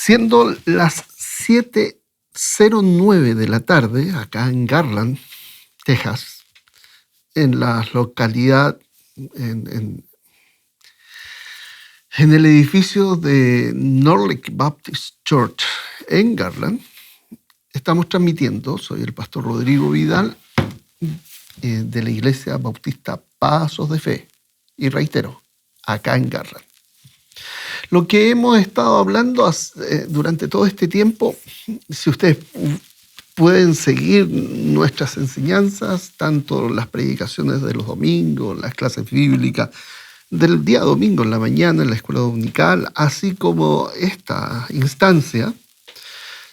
Siendo las 7:09 de la tarde, acá en Garland, Texas, en la localidad, en el edificio de Norlake Baptist Church en Garland, estamos transmitiendo. Soy el pastor Rodrigo Vidal de la Iglesia Bautista Pasos de Fe. Y reitero, acá en Garland. Lo que hemos estado hablando durante todo este tiempo, si ustedes pueden seguir nuestras enseñanzas, tanto las predicaciones de los domingos, las clases bíblicas del día domingo en la mañana en la escuela dominical, así como esta instancia,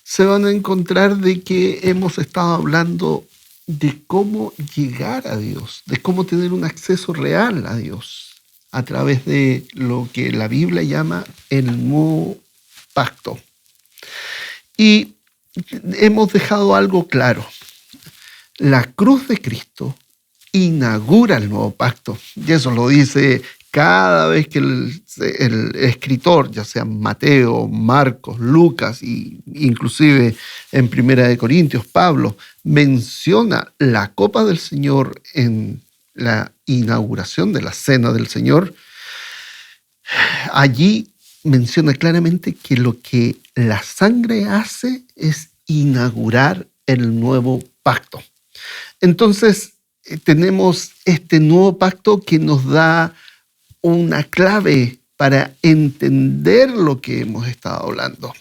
se van a encontrar de que hemos estado hablando de cómo llegar a Dios, de cómo tener un acceso real a Dios a través de lo que la Biblia llama el nuevo pacto. Y hemos dejado algo claro. La cruz de Cristo inaugura el nuevo pacto. Y eso lo dice cada vez que el escritor, ya sea Mateo, Marcos, Lucas e inclusive en Primera de Corintios, Pablo, menciona la copa del Señor en la inauguración de la Cena del Señor. Allí menciona claramente que lo que la sangre hace es inaugurar el nuevo pacto. Entonces, tenemos este nuevo pacto que nos da una clave para entender lo que hemos estado hablando.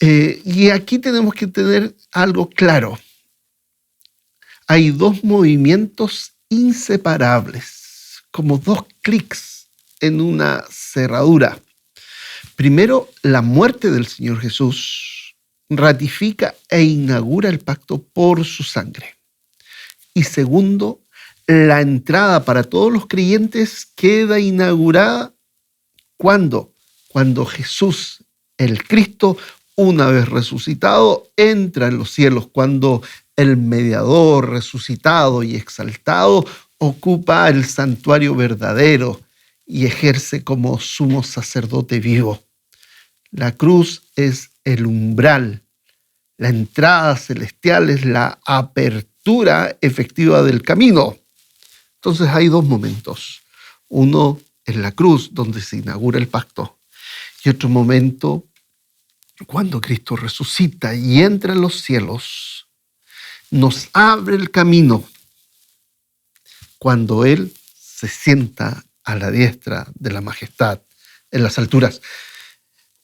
Y aquí tenemos que tener algo claro. Hay dos movimientos inseparables, como dos clics en una cerradura. Primero, la muerte del Señor Jesús ratifica e inaugura el pacto por su sangre. Y segundo, la entrada para todos los creyentes queda inaugurada ¿cuándo? Cuando Jesús, el Cristo, una vez resucitado, entra en los cielos, cuando el mediador resucitado y exaltado ocupa el santuario verdadero y ejerce como sumo sacerdote vivo. La cruz es el umbral, la entrada celestial es la apertura efectiva del camino. Entonces hay dos momentos. Uno en la cruz, donde se inaugura el pacto, y otro momento cuando Cristo resucita y entra en los cielos, nos abre el camino cuando Él se sienta a la diestra de la majestad en las alturas.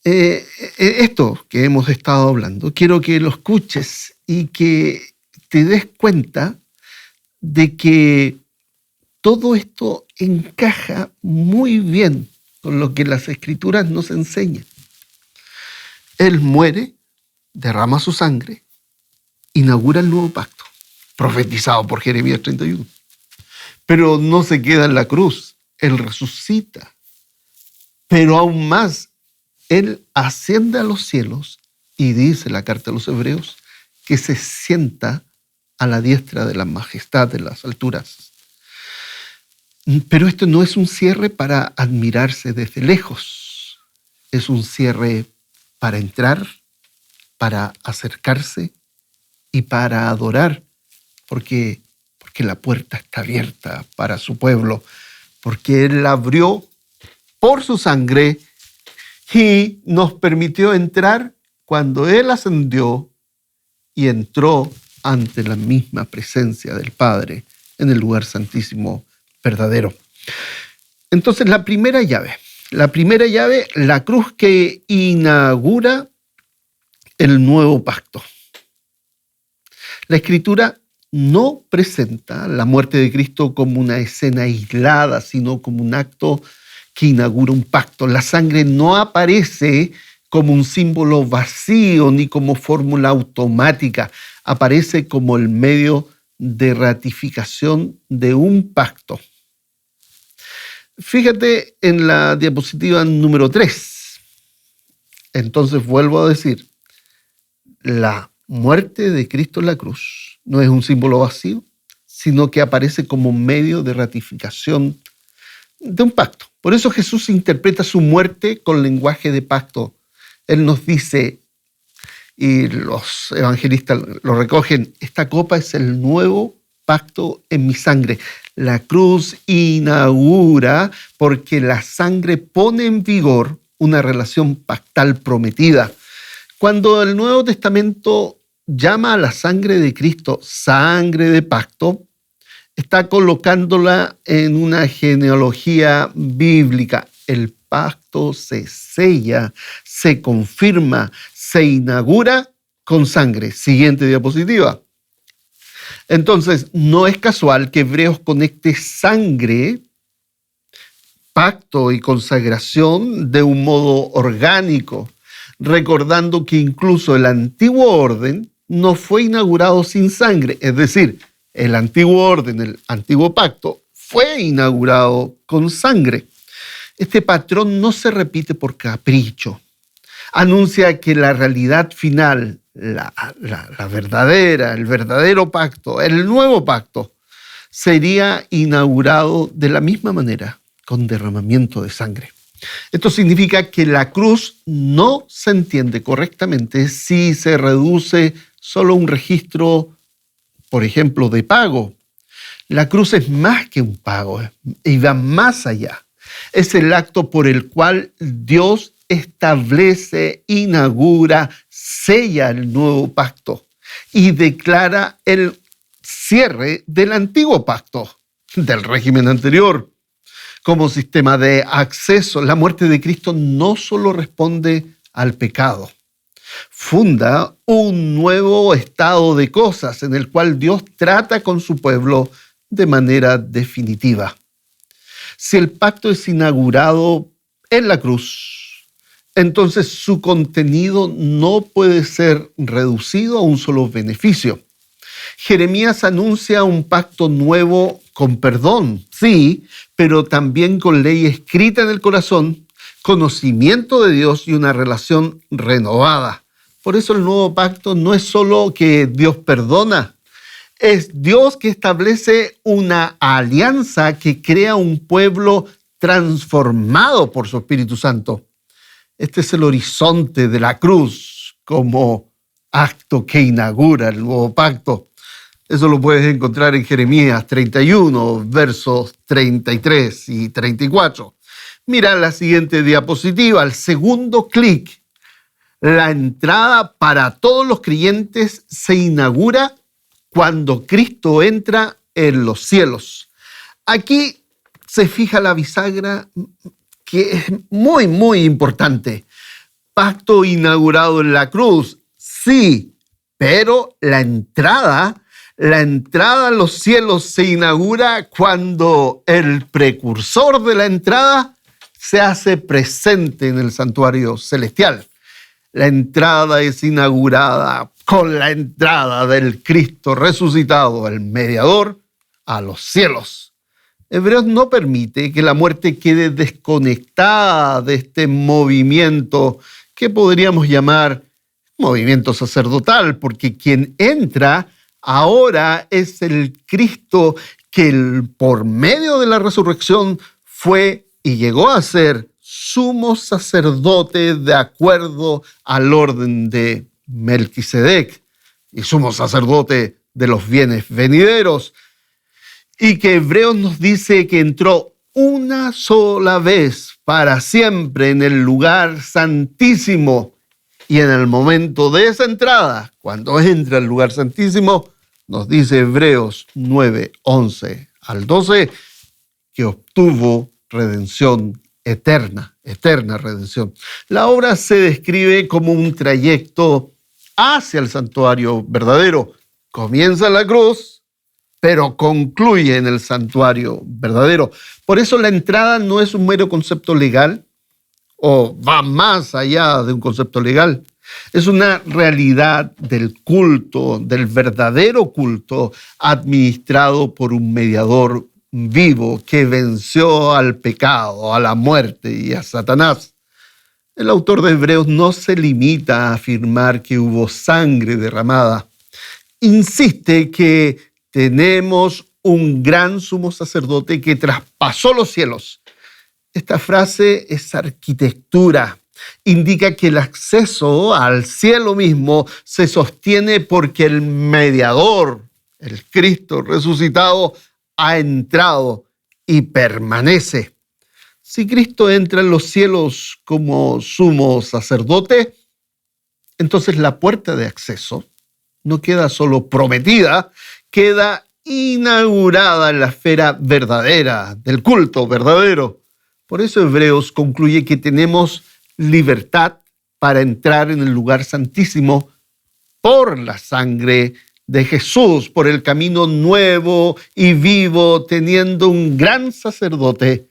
Esto que hemos estado hablando, quiero que lo escuches y que te des cuenta de que todo esto encaja muy bien con lo que las Escrituras nos enseñan. Él muere, derrama su sangre, inaugura el nuevo pacto, profetizado por Jeremías 31. Pero no se queda en la cruz, Él resucita. Pero aún más, Él asciende a los cielos y dice la carta a los Hebreos que se sienta a la diestra de la majestad de las alturas. Pero esto no es un cierre para admirarse desde lejos, es un cierre para entrar, para acercarse y para adorar, porque la puerta está abierta para su pueblo, porque Él la abrió por su sangre y nos permitió entrar cuando Él ascendió y entró ante la misma presencia del Padre en el lugar santísimo verdadero. Entonces, la primera llave, la cruz que inaugura el nuevo pacto. La Escritura no presenta la muerte de Cristo como una escena aislada, sino como un acto que inaugura un pacto. La sangre no aparece como un símbolo vacío ni como fórmula automática. Aparece como el medio de ratificación de un pacto. Fíjate en la diapositiva número 3. Entonces vuelvo a decir, la muerte de Cristo en la cruz no es un símbolo vacío, sino que aparece como medio de ratificación de un pacto. Por eso Jesús interpreta su muerte con lenguaje de pacto. Él nos dice, y los evangelistas lo recogen, esta copa es el nuevo pacto en mi sangre. La cruz inaugura porque la sangre pone en vigor una relación pactal prometida. Cuando el Nuevo Testamento llama a la sangre de Cristo sangre de pacto, está colocándola en una genealogía bíblica. El pacto se sella, se confirma, se inaugura con sangre. Siguiente diapositiva. Entonces, no es casual que Hebreos conecte sangre, pacto y consagración de un modo orgánico, recordando que incluso el antiguo orden no fue inaugurado sin sangre. Es decir, el antiguo orden, el antiguo pacto, fue inaugurado con sangre. Este patrón no se repite por capricho. Anuncia que la realidad final, la verdadera, el verdadero pacto, el nuevo pacto, sería inaugurado de la misma manera, con derramamiento de sangre. Esto significa que la cruz no se entiende correctamente si se reduce solo a un registro, por ejemplo, de pago. La cruz es más que un pago y va más allá. Es el acto por el cual Dios establece, inaugura, sella el nuevo pacto y declara el cierre del antiguo pacto, del régimen anterior. Como sistema de acceso, la muerte de Cristo no solo responde al pecado, funda un nuevo estado de cosas en el cual Dios trata con su pueblo de manera definitiva. Si el pacto es inaugurado en la cruz, entonces su contenido no puede ser reducido a un solo beneficio. Jeremías anuncia un pacto nuevo con perdón, sí, pero también con ley escrita en el corazón, conocimiento de Dios y una relación renovada. Por eso el nuevo pacto no es solo que Dios perdona, es Dios que establece una alianza que crea un pueblo transformado por su Espíritu Santo. Este es el horizonte de la cruz como acto que inaugura el nuevo pacto. Eso lo puedes encontrar en Jeremías 31, versos 33 y 34. Mira la siguiente diapositiva, el segundo clic. La entrada para todos los creyentes se inaugura cuando Cristo entra en los cielos. Aquí se fija la bisagra que es muy, muy importante. Pacto inaugurado en la cruz, sí, pero la entrada a los cielos se inaugura cuando el precursor de la entrada se hace presente en el santuario celestial. La entrada es inaugurada con la entrada del Cristo resucitado, el mediador, a los cielos. Hebreos no permite que la muerte quede desconectada de este movimiento que podríamos llamar movimiento sacerdotal, porque quien entra ahora es el Cristo que por medio de la resurrección fue y llegó a ser sumo sacerdote de acuerdo al orden de Melquisedec y sumo sacerdote de los bienes venideros. Y que Hebreos nos dice que entró una sola vez para siempre en el lugar santísimo. Y en el momento de esa entrada, cuando entra al lugar santísimo, nos dice Hebreos 9, 11 al 12, que obtuvo redención eterna redención. La obra se describe como un trayecto hacia el santuario verdadero. Comienza en la cruz, pero concluye en el santuario verdadero. Por eso la entrada no es un mero concepto legal, o va más allá de un concepto legal. Es una realidad del culto, del verdadero culto, administrado por un mediador vivo que venció al pecado, a la muerte y a Satanás. El autor de Hebreos no se limita a afirmar que hubo sangre derramada. Insiste que tenemos un gran sumo sacerdote que traspasó los cielos. Esta frase es arquitectura. indica que el acceso al cielo mismo se sostiene porque el mediador, el Cristo resucitado, ha entrado y permanece. Si Cristo entra en los cielos como sumo sacerdote, entonces la puerta de acceso no queda solo prometida, queda inaugurada en la esfera verdadera, del culto verdadero. Por eso Hebreos concluye que tenemos libertad para entrar en el lugar santísimo por la sangre de Jesús, por el camino nuevo y vivo, teniendo un gran sacerdote.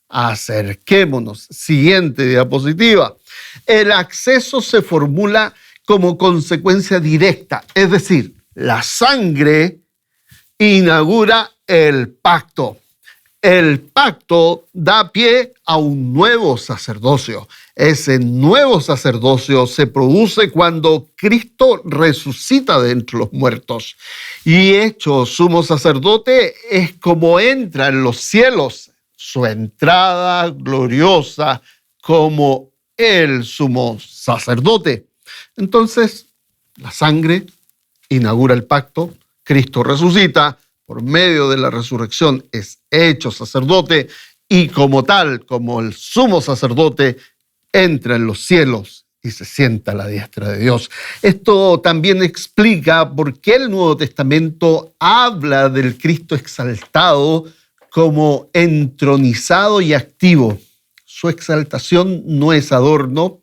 Acerquémonos. Siguiente diapositiva. El acceso se formula como consecuencia directa, es decir, la sangre inaugura el pacto. El pacto da pie a un nuevo sacerdocio. Ese nuevo sacerdocio se produce cuando Cristo resucita de entre los muertos. Y hecho sumo sacerdote es como entra en los cielos, su entrada gloriosa como el sumo sacerdote. Entonces, la sangre inaugura el pacto, Cristo resucita, por medio de la resurrección es hecho sacerdote y como tal, como el sumo sacerdote, entra en los cielos y se sienta a la diestra de Dios. Esto también explica por qué el Nuevo Testamento habla del Cristo exaltado como entronizado y activo. Su exaltación no es adorno,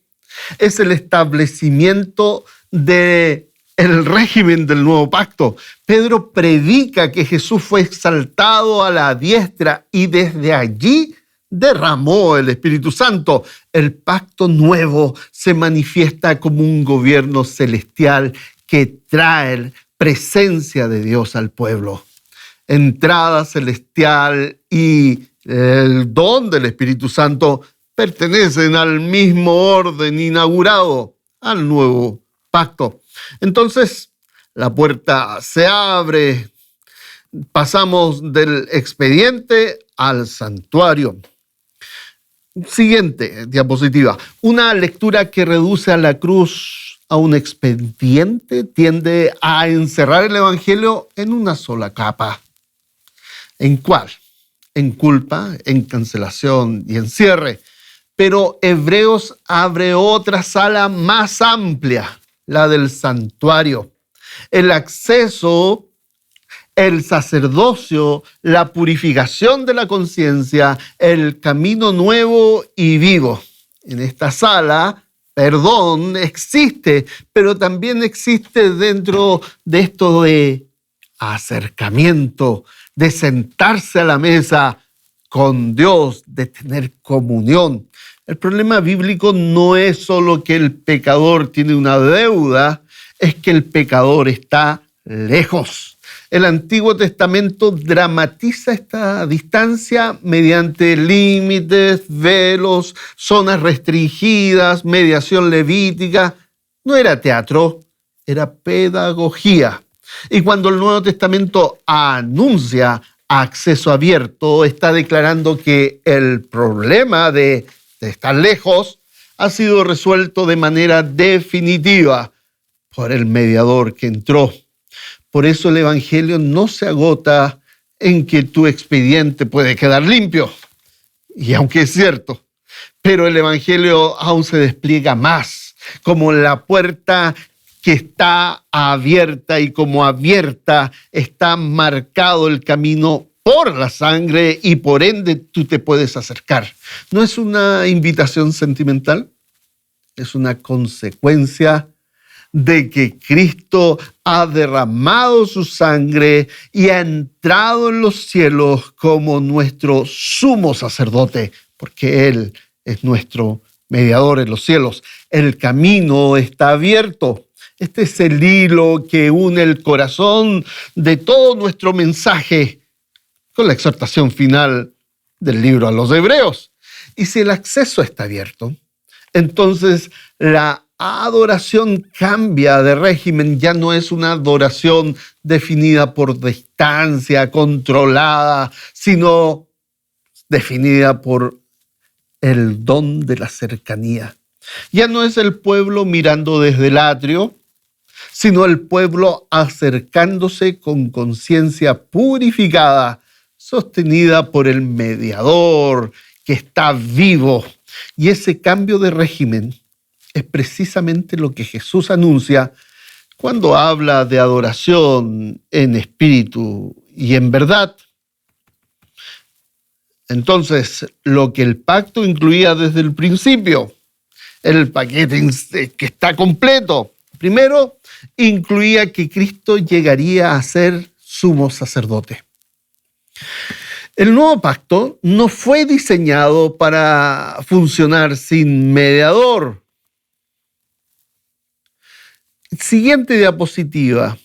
es el establecimiento del régimen del nuevo pacto. Pedro predica que Jesús fue exaltado a la diestra y desde allí derramó el Espíritu Santo. El pacto nuevo se manifiesta como un gobierno celestial que trae presencia de Dios al pueblo. Entrada celestial y el don del Espíritu Santo pertenecen al mismo orden inaugurado, al nuevo pacto. Entonces, la puerta se abre, pasamos del expediente al santuario. Siguiente diapositiva. Una lectura que reduce a la cruz a un expediente tiende a encerrar el Evangelio en una sola capa. ¿En cuál? En culpa, en cancelación y en cierre. Pero Hebreos abre otra sala más amplia, la del santuario. El acceso, el sacerdocio, la purificación de la conciencia, el camino nuevo y vivo. En esta sala, perdón existe, pero también existe dentro de esto de acercamiento, de sentarse a la mesa con Dios, de tener comunión. El problema bíblico no es solo que el pecador tiene una deuda, es que el pecador está lejos. El Antiguo Testamento dramatiza esta distancia mediante límites, velos, zonas restringidas, mediación levítica. No era teatro, era pedagogía. Y cuando el Nuevo Testamento anuncia acceso abierto, está declarando que el problema de estar lejos ha sido resuelto de manera definitiva por el mediador que entró. Por eso el Evangelio no se agota en que tu expediente puede quedar limpio. Y aunque es cierto, pero el Evangelio aún se despliega más, como la puerta que está abierta y como abierta está marcado el camino por la sangre y por ende tú te puedes acercar. ¿No es una invitación sentimental? Es una consecuencia de que Cristo ha derramado su sangre y ha entrado en los cielos como nuestro sumo sacerdote, porque Él es nuestro mediador en los cielos. El camino está abierto. Este es el hilo que une el corazón de todo nuestro mensaje con la exhortación final del libro a los Hebreos. Y si el acceso está abierto, entonces la adoración cambia de régimen, ya no es una adoración definida por distancia, controlada, sino definida por el don de la cercanía. Ya no es el pueblo mirando desde el atrio, sino el pueblo acercándose con conciencia purificada, sostenida por el mediador que está vivo. Y ese cambio de régimen es precisamente lo que Jesús anuncia cuando habla de adoración en espíritu y en verdad. Entonces, lo que el pacto incluía desde el principio, el paquete que está completo. Primero, incluía que Cristo llegaría a ser sumo sacerdote. El nuevo pacto no fue diseñado para funcionar sin mediador. Siguiente diapositiva.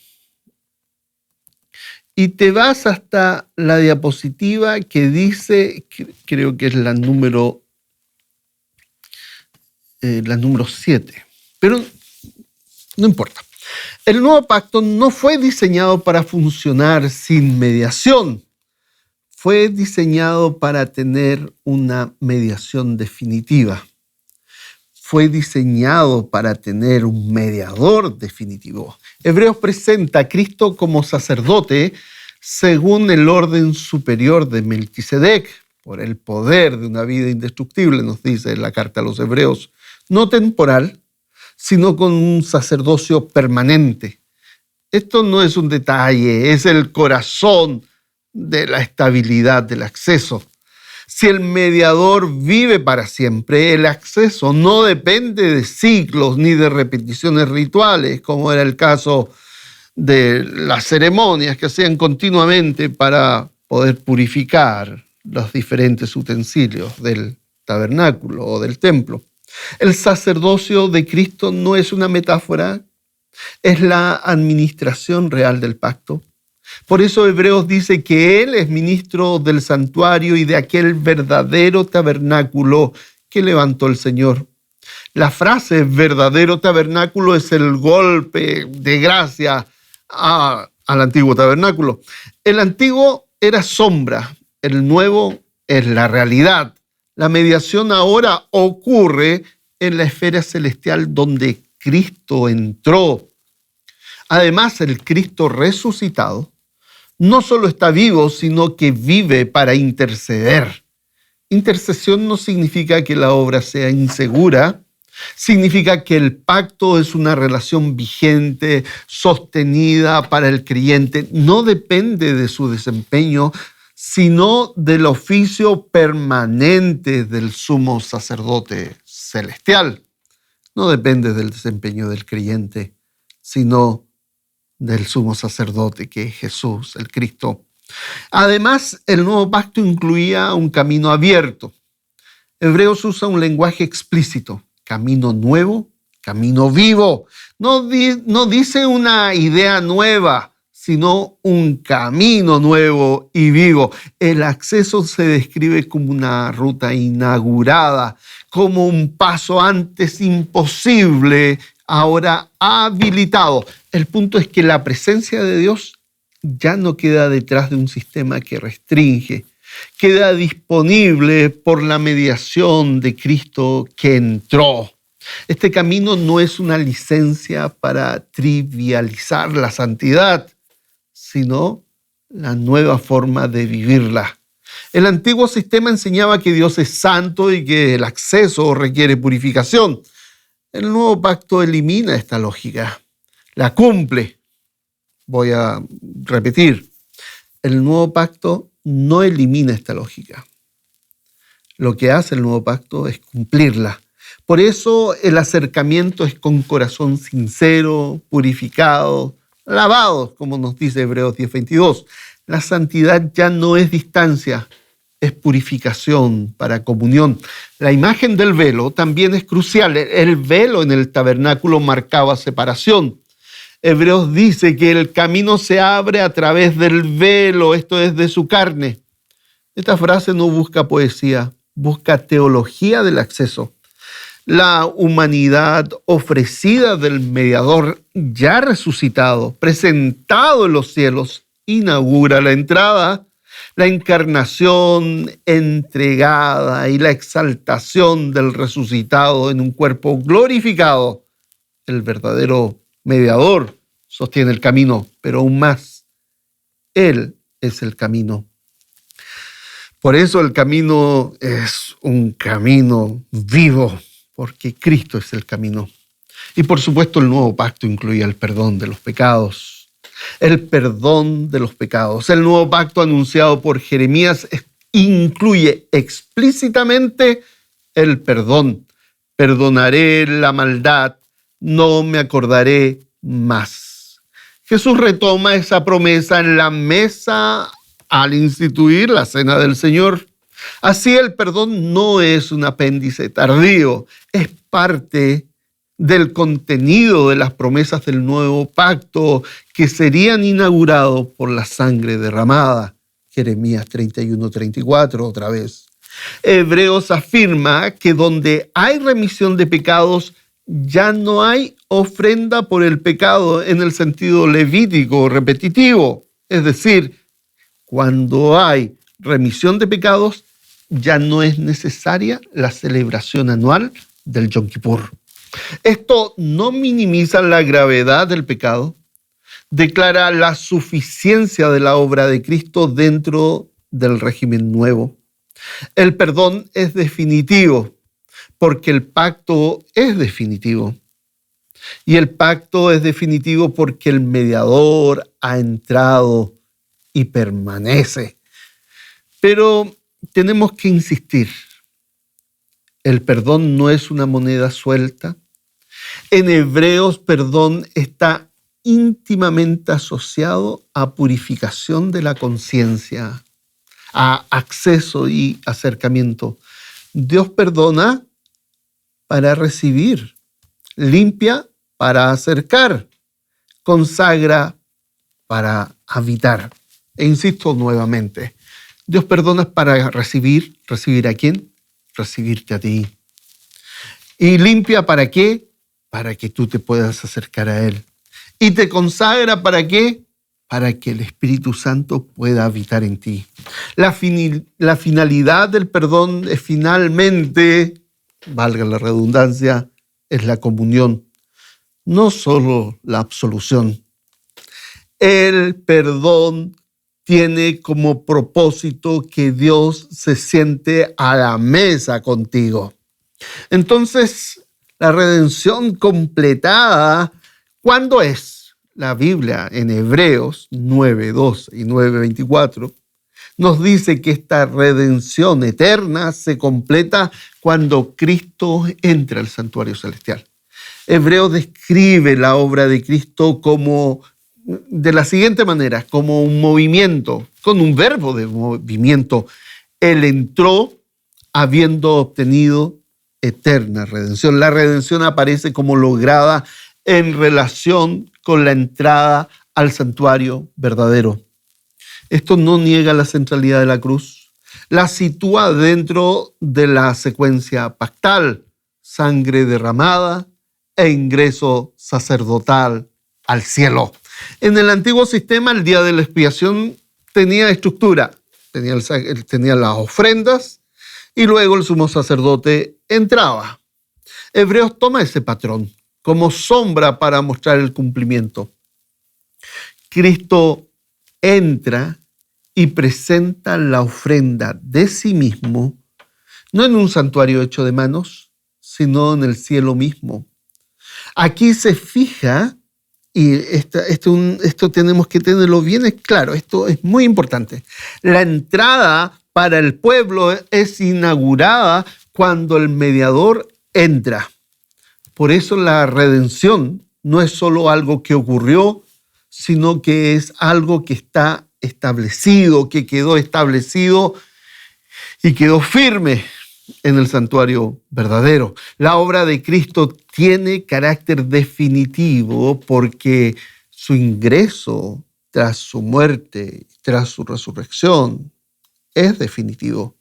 Y te vas hasta la diapositiva que dice, creo que es la número 7, pero no importa. El nuevo pacto no fue diseñado para funcionar sin mediación. Fue diseñado para tener una mediación definitiva. Fue diseñado para tener un mediador definitivo. Hebreos presenta a Cristo como sacerdote según el orden superior de Melquisedec, por el poder de una vida indestructible, nos dice la carta a los Hebreos, no temporal, sino con un sacerdocio permanente. Esto no es un detalle, es el corazón de la estabilidad del acceso. Si el mediador vive para siempre, el acceso no depende de ciclos ni de repeticiones rituales, como era el caso de las ceremonias que hacían continuamente para poder purificar los diferentes utensilios del tabernáculo o del templo. El sacerdocio de Cristo no es una metáfora, es la administración real del pacto. Por eso Hebreos dice que Él es ministro del santuario y de aquel verdadero tabernáculo que levantó el Señor. La frase verdadero tabernáculo es el golpe de gracia al antiguo tabernáculo. El antiguo era sombra, el nuevo es la realidad. La mediación ahora ocurre en la esfera celestial donde Cristo entró. Además, el Cristo resucitado no solo está vivo, sino que vive para interceder. Intercesión no significa que la obra sea insegura, significa que el pacto es una relación vigente, sostenida para el creyente. No depende de su desempeño, sino del oficio permanente del sumo sacerdote celestial. No depende del desempeño del creyente, sino del sumo sacerdote que es Jesús, el Cristo. Además, el nuevo pacto incluía un camino abierto. Hebreos usa un lenguaje explícito, camino nuevo, camino vivo. No dice una idea nueva, sino un camino nuevo y vivo. El acceso se describe como una ruta inaugurada, como un paso antes imposible, ahora habilitado. El punto es que la presencia de Dios ya no queda detrás de un sistema que restringe, queda disponible por la mediación de Cristo que entró. Este camino no es una licencia para trivializar la santidad, sino la nueva forma de vivirla. El antiguo sistema enseñaba que Dios es santo y que el acceso requiere purificación. El nuevo pacto elimina esta lógica, la cumple. Voy a repetir, el nuevo pacto no elimina esta lógica. Lo que hace el nuevo pacto es cumplirla. Por eso el acercamiento es con corazón sincero, purificado, lavado, como nos dice Hebreos 10:22. La santidad ya no es distancia, es purificación para comunión. La imagen del velo también es crucial. El velo en el tabernáculo marcaba separación. Hebreos dice que el camino se abre a través del velo, esto es de su carne. Esta frase no busca poesía, busca teología del acceso. La humanidad ofrecida del mediador ya resucitado, presentado en los cielos, inaugura la entrada. La encarnación entregada y la exaltación del resucitado en un cuerpo glorificado. El verdadero mediador sostiene el camino, pero aún más, Él es el camino. Por eso el camino es un camino vivo, porque Cristo es el camino. Y por supuesto el nuevo pacto incluye el perdón de los pecados. El perdón de los pecados. El nuevo pacto anunciado por Jeremías incluye explícitamente el perdón. Perdonaré la maldad, no me acordaré más. Jesús retoma esa promesa en la mesa al instituir la cena del Señor. Así el perdón no es un apéndice tardío, es parte del contenido de las promesas del nuevo pacto que serían inaugurados por la sangre derramada. Jeremías 31:34 otra vez. Hebreos afirma que donde hay remisión de pecados, ya no hay ofrenda por el pecado en el sentido levítico repetitivo. Es decir, cuando hay remisión de pecados, ya no es necesaria la celebración anual del Yom Kippur. Esto no minimiza la gravedad del pecado, declara la suficiencia de la obra de Cristo dentro del régimen nuevo. El perdón es definitivo, porque el pacto es definitivo. Y el pacto es definitivo porque el mediador ha entrado y permanece. Pero tenemos que insistir. El perdón no es una moneda suelta. En Hebreos, perdón está íntimamente asociado a purificación de la conciencia, a acceso y acercamiento. Dios perdona para recibir, limpia para acercar, consagra para habitar. E insisto nuevamente, Dios perdona para recibir. ¿Recibir a quién? Recibirte a ti. ¿Y limpia para qué? Para que tú te puedas acercar a Él. ¿Y te consagra para qué? Para que el Espíritu Santo pueda habitar en ti. La finalidad del perdón es finalmente, valga la redundancia, es la comunión, no solo la absolución. El perdón tiene como propósito que Dios se siente a la mesa contigo. Entonces, la redención completada, ¿cuándo es? La Biblia en Hebreos 9:12 y 9:24 nos dice que esta redención eterna se completa cuando Cristo entra al santuario celestial. Hebreos describe la obra de Cristo como de la siguiente manera, como un movimiento, con un verbo de movimiento. Él entró habiendo obtenido eterna redención. La redención aparece como lograda en relación con la entrada al santuario verdadero. Esto no niega la centralidad de la cruz, la sitúa dentro de la secuencia pactal, sangre derramada e ingreso sacerdotal al cielo. En el antiguo sistema, el día de la expiación tenía estructura, tenía las ofrendas y luego el sumo sacerdote entraba. Hebreos toma ese patrón como sombra para mostrar el cumplimiento. Cristo entra y presenta la ofrenda de sí mismo, no en un santuario hecho de manos, sino en el cielo mismo. Aquí se fija, y esto tenemos que tenerlo bien claro, esto es muy importante. La entrada para el pueblo es inaugurada cuando el mediador entra. Por eso la redención no es solo algo que ocurrió, sino que es algo que está establecido, que quedó establecido y quedó firme en el santuario verdadero. La obra de Cristo tiene carácter definitivo porque su ingreso tras su muerte, tras su resurrección, es definitivo.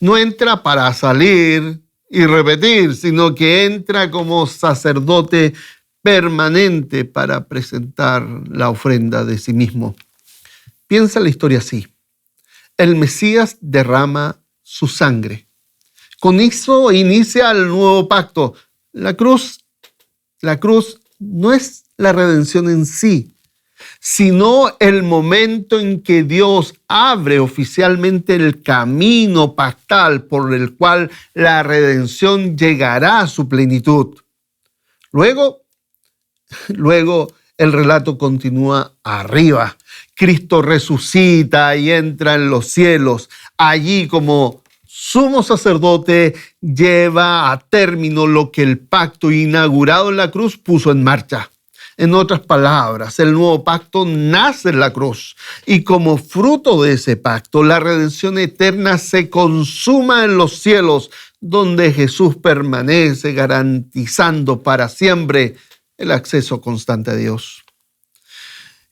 No entra para salir y repetir, sino que entra como sacerdote permanente para presentar la ofrenda de sí mismo. Piensa la historia así. el Mesías derrama su sangre. Con eso inicia el nuevo pacto. La cruz no es la redención en sí, sino el momento en que Dios abre oficialmente el camino pactal por el cual la redención llegará a su plenitud. Luego el relato continúa arriba. Cristo resucita y entra en los cielos. Allí, como sumo sacerdote, lleva a término lo que el pacto inaugurado en la cruz puso en marcha. En otras palabras, el nuevo pacto nace en la cruz y como fruto de ese pacto, la redención eterna se consuma en los cielos, donde Jesús permanece garantizando para siempre el acceso constante a Dios.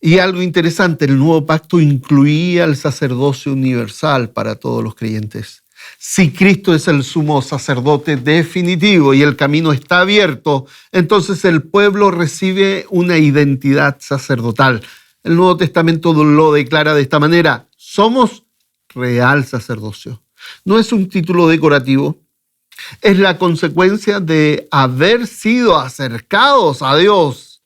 Y algo interesante, el nuevo pacto incluía el sacerdocio universal para todos los creyentes. Si Cristo es el sumo sacerdote definitivo y el camino está abierto, entonces el pueblo recibe una identidad sacerdotal. El Nuevo Testamento lo declara de esta manera: somos real sacerdocio. No es un título decorativo, es la consecuencia de haber sido acercados a Dios.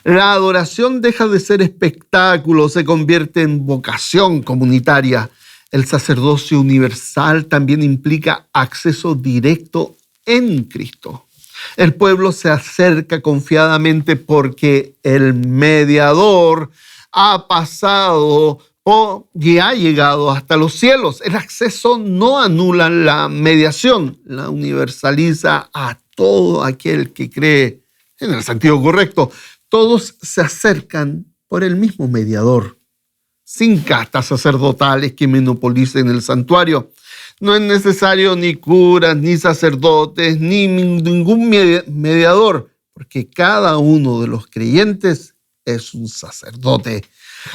La adoración deja de ser espectáculo, se convierte en vocación comunitaria. El sacerdocio universal también implica acceso directo en Cristo. El pueblo se acerca confiadamente porque el mediador ha pasado y ha llegado hasta los cielos. El acceso no anula la mediación, la universaliza a todo aquel que cree en el sentido correcto. Todos se acercan por el mismo mediador, sin castas sacerdotales que monopolicen el santuario. No es necesario ni curas, ni sacerdotes, ni ningún mediador, porque cada uno de los creyentes es un sacerdote.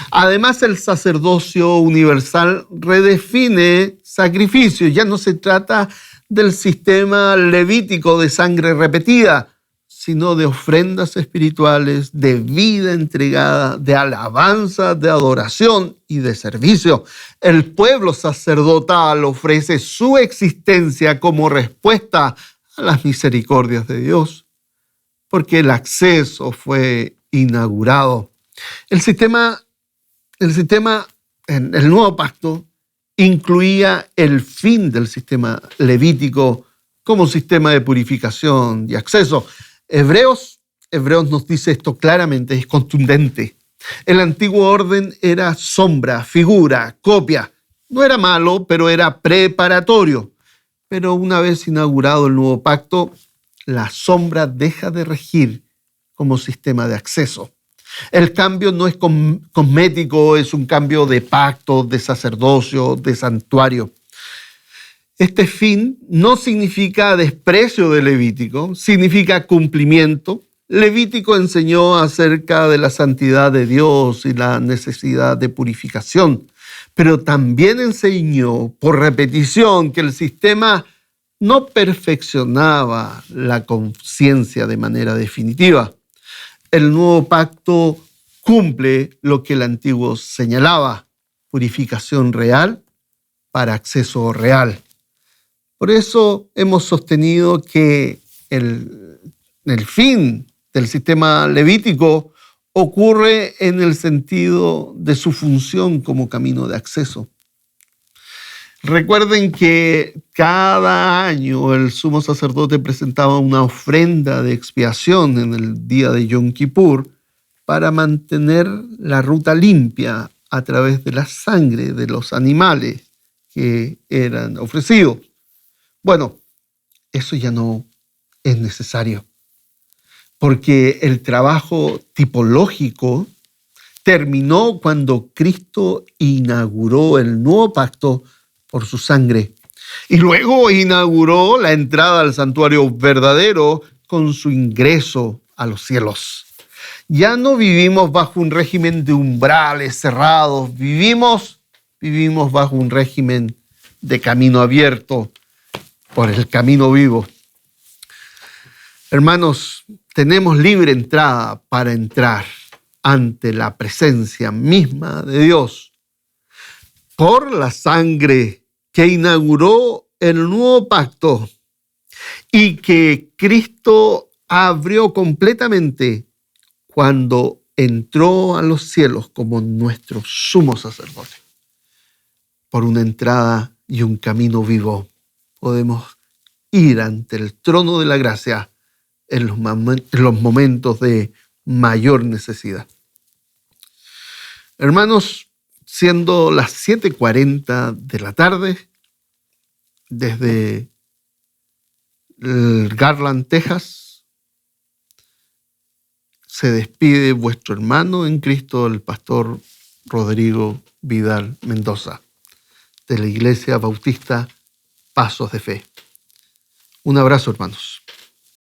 Además, el sacerdocio universal redefine sacrificios. Ya no se trata del sistema levítico de sangre repetida, sino de ofrendas espirituales, de vida entregada, de alabanza, de adoración y de servicio. El pueblo sacerdotal ofrece su existencia como respuesta a las misericordias de Dios, porque el acceso fue inaugurado. El nuevo pacto incluía el fin del sistema levítico como sistema de purificación y acceso. Hebreos nos dice esto claramente, es contundente. El antiguo orden era sombra, figura, copia. No era malo, pero era preparatorio. Pero una vez inaugurado el nuevo pacto, la sombra deja de regir como sistema de acceso. El cambio no es cosmético, es un cambio de pacto, de sacerdocio, de santuario. Este fin no significa desprecio de Levítico, significa cumplimiento. Levítico enseñó acerca de la santidad de Dios y la necesidad de purificación, pero también enseñó por repetición que el sistema no perfeccionaba la conciencia de manera definitiva. El nuevo pacto cumple lo que el antiguo señalaba: purificación real para acceso real. Por eso hemos sostenido que el fin del sistema levítico ocurre en el sentido de su función como camino de acceso. Recuerden que cada año el sumo sacerdote presentaba una ofrenda de expiación en el día de Yom Kippur para mantener la ruta limpia a través de la sangre de los animales que eran ofrecidos. Bueno, eso ya no es necesario, porque el trabajo tipológico terminó cuando Cristo inauguró el nuevo pacto por su sangre y luego inauguró la entrada al santuario verdadero con su ingreso a los cielos. Ya no vivimos bajo un régimen de umbrales cerrados, vivimos bajo un régimen de camino abierto por el camino vivo. Hermanos, tenemos libre entrada para entrar ante la presencia misma de Dios. por la sangre que inauguró el nuevo pacto y que Cristo abrió completamente cuando entró a los cielos como nuestro sumo sacerdote. Por una entrada y un camino vivo podemos ir ante el trono de la gracia en los momentos de mayor necesidad. Hermanos, siendo las 7:40 de la tarde, desde Garland, Texas, se despide vuestro hermano en Cristo, el pastor Rodrigo Vidal Mendoza, de la Iglesia Bautista Pasos de Fe. Un abrazo, hermanos.